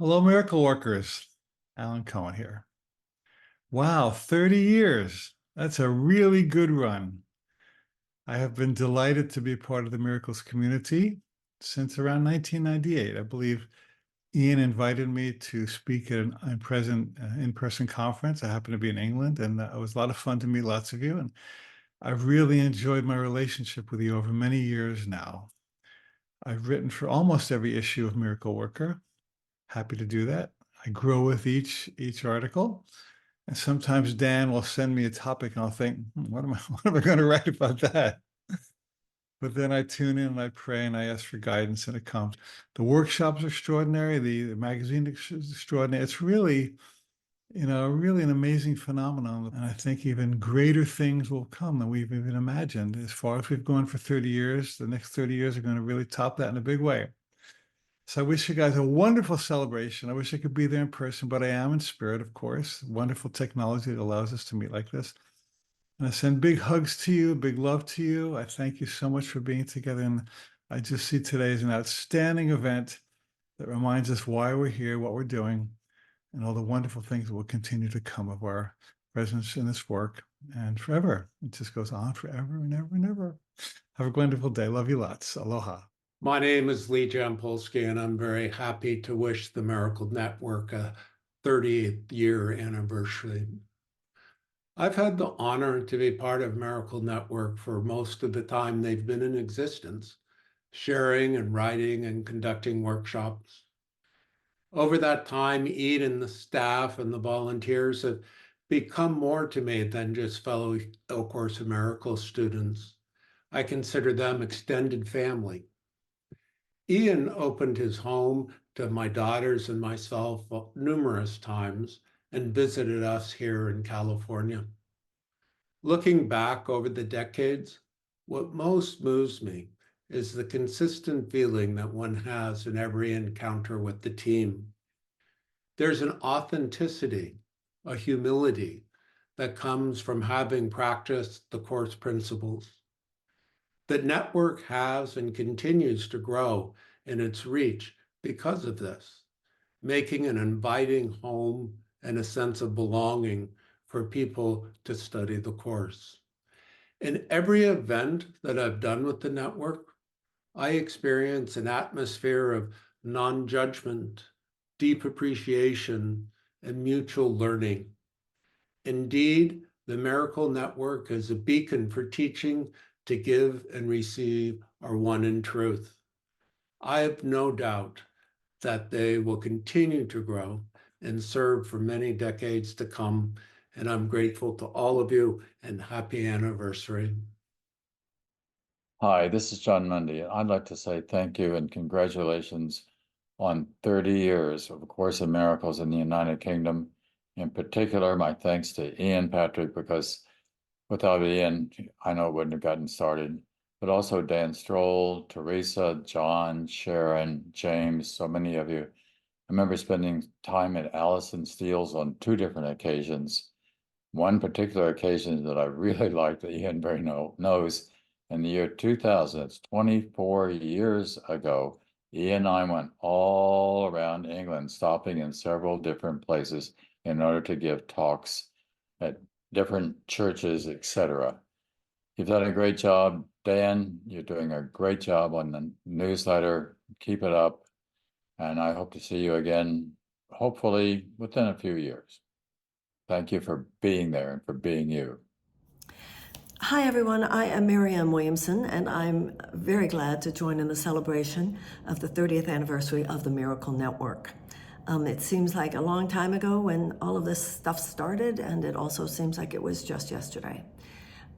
Hello, miracle workers. Alan Cohen here. Wow, 30 years. That's a really good run. I have been delighted to be part of the Miracles community since around 1998. I believe Ian invited me to speak at an in-person conference. I happened to be in England, and it was a lot of fun to meet lots of you. And I've really enjoyed my relationship with you over many years now. I've written for almost every issue of Miracle Worker. Happy to do that. I grow with each article. And sometimes Dan will send me a topic and I'll think, what am I going to write about that? But then I tune in and I pray and I ask for guidance and it comes. The workshops are extraordinary. The magazine is extraordinary. It's really, really an amazing phenomenon. And I think even greater things will come than we've even imagined. As far as we've gone for 30 years, the next 30 years are going to really top that in a big way. So I wish you guys a wonderful celebration. I wish I could be there in person, but I am in spirit, of course. Wonderful technology that allows us to meet like this. And I send big hugs to you, big love to you. I thank you so much for being together. And I just see today as an outstanding event that reminds us why we're here, what we're doing, and all the wonderful things that will continue to come of our presence in this work and forever. It just goes on forever and ever and ever. Have a wonderful day. Love you lots. Aloha. My name is Jampolsky, and I'm very happy to wish the Miracle Network a 30th year anniversary. I've had the honor to be part of Miracle Network for most of the time they've been in existence, sharing and writing and conducting workshops. Over that time, Ian and the staff and the volunteers have become more to me than just fellow A Course in Miracles students. I consider them extended family. Ian opened his home to my daughters and myself numerous times and visited us here in California. Looking back over the decades, what most moves me is the consistent feeling that one has in every encounter with the team. There's an authenticity, a humility that comes from having practiced the Course principles. The network has and continues to grow in its reach because of this, making an inviting home and a sense of belonging for people to study the Course. In every event that I've done with the network, I experience an atmosphere of non-judgment, deep appreciation, and mutual learning. Indeed, the Miracle Network is a beacon for teaching to give and receive are one in truth. I have no doubt that they will continue to grow and serve for many decades to come, and I'm grateful to all of you and happy anniversary. Hi, this is Jon Mundy. I'd like to say thank you and congratulations on 30 years of A Course in Miracles in the United Kingdom. In particular, my thanks to Ian Patrick, because without Ian, I know it wouldn't have gotten started, but also Dan Stroll, Teresa, John, Sharon, James, so many of you. I remember spending time at Allison Steele's on 2 different occasions. One particular occasion that I really liked that Ian very knows, in the year 2000, it's 24 years ago, Ian and I went all around England, stopping in several different places in order to give talks at different churches, etc. You've done a great job, Dan. You're doing a great job on the newsletter. Keep it up. And I hope to see you again, hopefully within a few years. Thank you for being there and for being you. Hi, everyone. I am Marianne Williamson, and I'm very glad to join in the celebration of the 30th anniversary of the Miracle Network. It seems like a long time ago when all of this stuff started, and it also seems like it was just yesterday.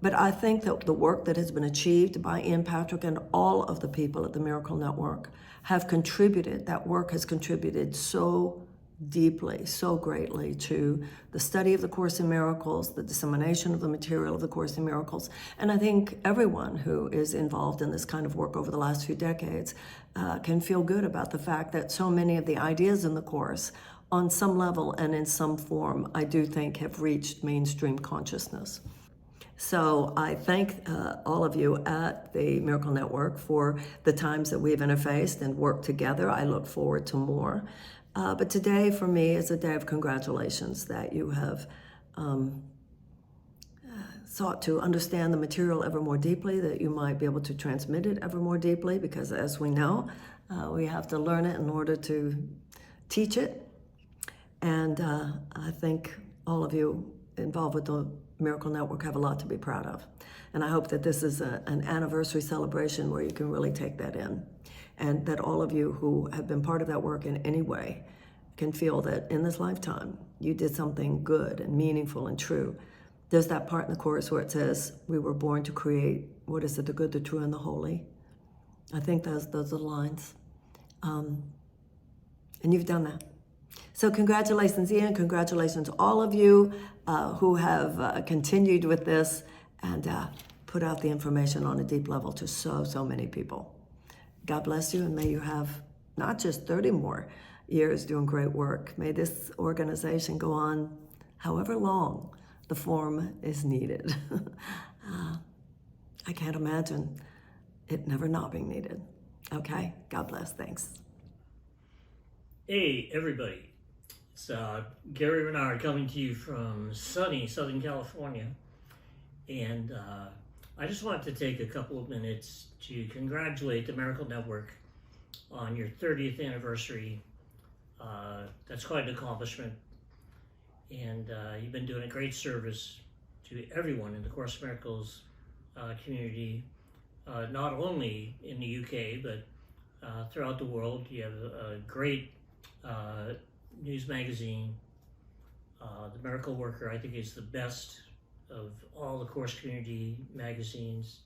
But I think that the work that has been achieved by Ian Patrick and all of the people at the Miracle Network have contributed, that work has contributed so deeply, so greatly to the study of the Course in Miracles, the dissemination of the material of the Course in Miracles. And I think everyone who is involved in this kind of work over the last few decades can feel good about the fact that so many of the ideas in the Course, on some level and in some form, I do think have reached mainstream consciousness. So I thank all of you at the Miracle Network for the times that we've interfaced and worked together. I look forward to more. But today, for me, is a day of congratulations that you have sought to understand the material ever more deeply, that you might be able to transmit it ever more deeply, because as we know, we have to learn it in order to teach it. And I think all of you involved with the Miracle Network have a lot to be proud of. And I hope that this is an anniversary celebration where you can really take that in, and that all of you who have been part of that work in any way can feel that in this lifetime you did something good and meaningful and true. There's that part in the chorus where it says, we were born to create, what is it, the good, the true, and the holy. I think those are the lines. And you've done that. So congratulations, Ian. Congratulations, all of you who have continued with this and put out the information on a deep level to so many people. God bless you, and may you have not just 30 more years doing great work. May this organization go on however long the form is needed. I can't imagine it never not being needed. Okay, God bless, thanks. Hey, everybody. It's Gary Renard coming to you from sunny Southern California. And I just wanted to take a couple of minutes to congratulate the Miracle Network on your 30th anniversary. That's quite an accomplishment. And you've been doing a great service to everyone in the Course in Miracles community, not only in the UK, but throughout the world. You have a great news magazine. The Miracle Worker, I think, is the best of all the Course community magazines.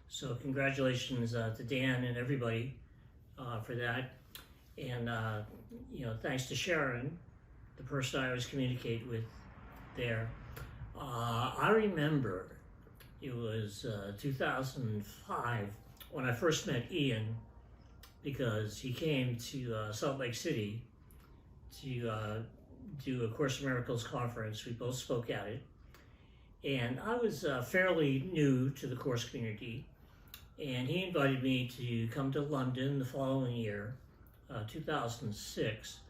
So congratulations to Dan and everybody for that. And thanks to Sharon, the person I always communicate with there. I remember it was 2005 when I first met Ian, because he came to Salt Lake City to do a Course in Miracles conference. We both spoke at it. And I was fairly new to the Course community, and he invited me to come to London the following year, 2006,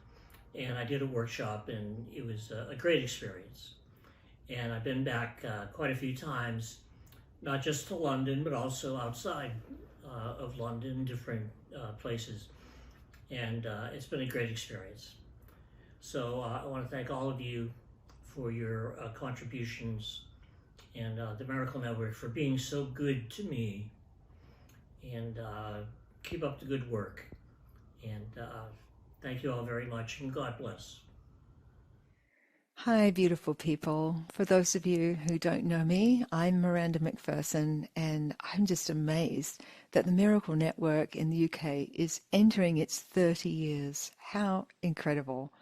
and I did a workshop, and it was a great experience. And I've been back quite a few times, not just to London, but also outside of London, different places. And it's been a great experience. So I want to thank all of you for your contributions, and the Miracle Network for being so good to me. And keep up the good work. And thank you all very much, and God bless. Hi, beautiful people. For those of you who don't know me, I'm Miranda Macpherson, and I'm just amazed that the Miracle Network in the UK is entering its 30 years. How incredible.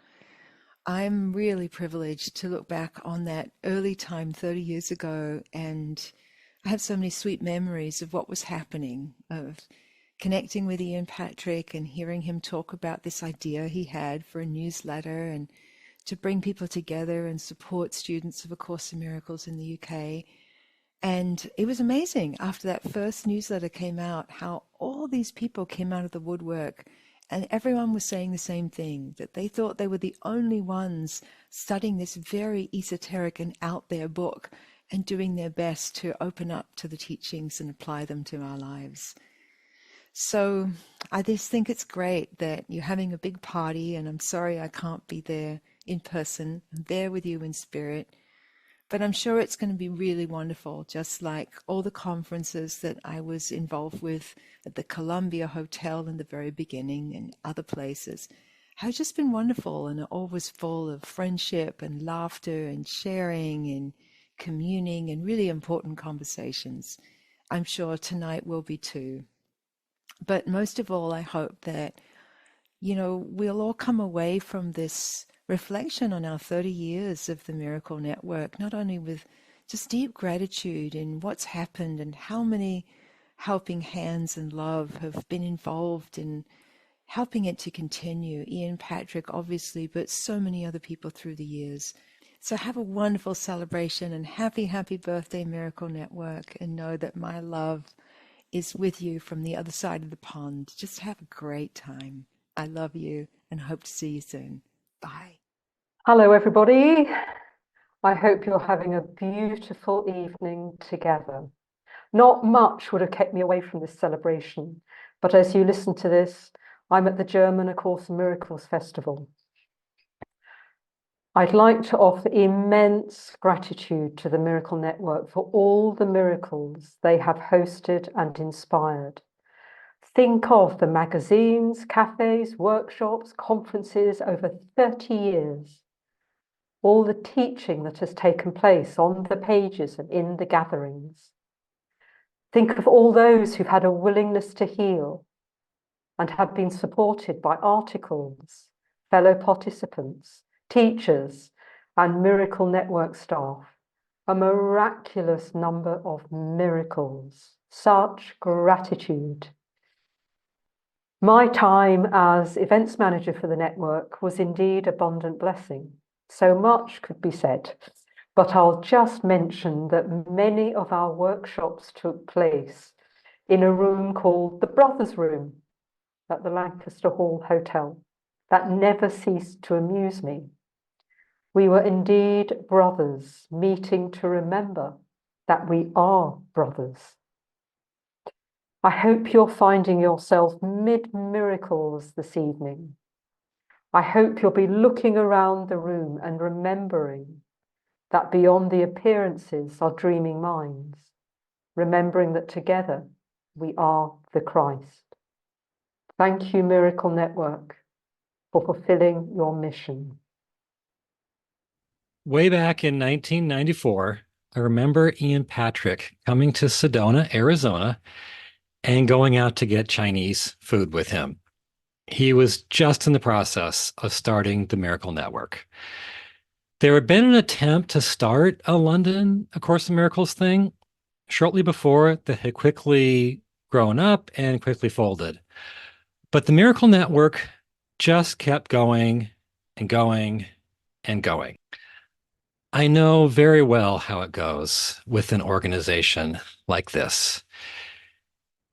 I'm really privileged to look back on that early time 30 years ago, and I have so many sweet memories of what was happening, of connecting with Ian Patrick and hearing him talk about this idea he had for a newsletter and to bring people together and support students of A Course in Miracles in the UK. And it was amazing after that first newsletter came out, how all these people came out of the woodwork, and everyone was saying the same thing, that they thought they were the only ones studying this very esoteric and out there book and doing their best to open up to the teachings and apply them to our lives. So I just think it's great that you're having a big party, and I'm sorry I can't be there in person. I'm there with you in spirit, but I'm sure it's going to be really wonderful, just like all the conferences that I was involved with at the Columbia Hotel in the very beginning and other places. Have just been wonderful, and all was full of friendship and laughter and sharing and communing and really important conversations. I'm sure tonight will be too. But most of all, I hope that, we'll all come away from this reflection on our 30 years of the Miracle Network, not only with just deep gratitude in what's happened and how many helping hands and love have been involved in helping it to continue. Ian Patrick, obviously, but so many other people through the years. So have a wonderful celebration, and happy, happy birthday, Miracle Network, and know that my love is with you from the other side of the pond. Just have a great time. I love you and hope to see you soon. Bye. Hello, everybody. I hope you're having a beautiful evening together. Not much would have kept me away from this celebration, but as you listen to this, I'm at the German A Course in Miracles Festival. I'd like to offer immense gratitude to the Miracle Network for all the miracles they have hosted and inspired. Think of the magazines, cafes, workshops, conferences over 30 years. All the teaching that has taken place on the pages and in the gatherings. Think of all those who've had a willingness to heal and have been supported by articles, fellow participants, teachers, and Miracle Network staff. A miraculous number of miracles. Such gratitude. My time as events manager for the network was indeed abundant blessing. So much could be said, but I'll just mention that many of our workshops took place in a room called the Brothers Room at the Lancaster Hall Hotel. That never ceased to amuse me. We were indeed brothers, meeting to remember that we are brothers. I hope you're finding yourself mid-miracles this evening. I hope you'll be looking around the room and remembering that beyond the appearances are dreaming minds, remembering that together we are the Christ. Thank you, Miracle Network, for fulfilling your mission. Way back in 1994, I remember Ian Patrick coming to Sedona, Arizona, and going out to get Chinese food with him. He was just in the process of starting the Miracle Network. There had been an attempt to start a London A Course in Miracles thing shortly before that had quickly grown up and quickly folded. But the Miracle Network just kept going and going and going. I know very well how it goes with an organization like this.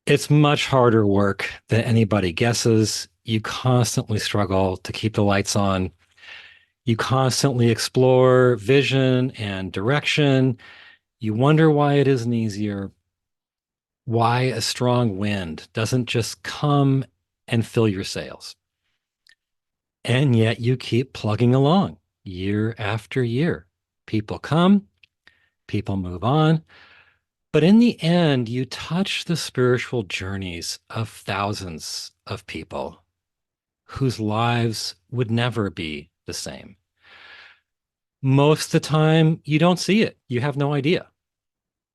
It's much harder work than anybody guesses. You constantly struggle to keep the lights on. You constantly explore vision and direction. You wonder why it isn't easier, why a strong wind doesn't just come and fill your sails. And yet you keep plugging along year after year. People come, people move on. But in the end, you touch the spiritual journeys of thousands of people whose lives would never be the same. Most of the time, you don't see it. You have no idea.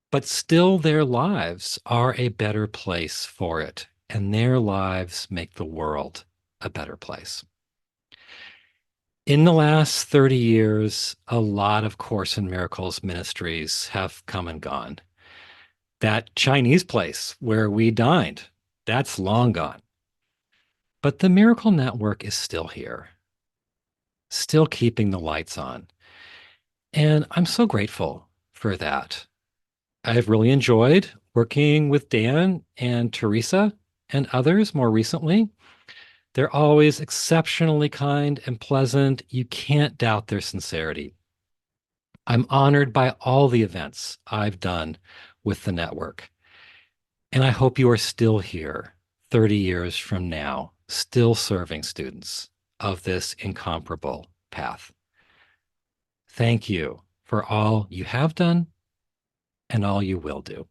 But still, their lives are a better place for it, and their lives make the world a better place. In the last 30 years, a lot of Course in Miracles ministries have come and gone. That Chinese place where we dined, that's long gone. But the Miracle Network is still here, still keeping the lights on. And I'm so grateful for that. I've really enjoyed working with Dan and Teresa and others more recently. They're always exceptionally kind and pleasant. You can't doubt their sincerity. I'm honored by all the events I've done with the network. And I hope you are still here 30 years from now, still serving students of this incomparable path. Thank you for all you have done and all you will do.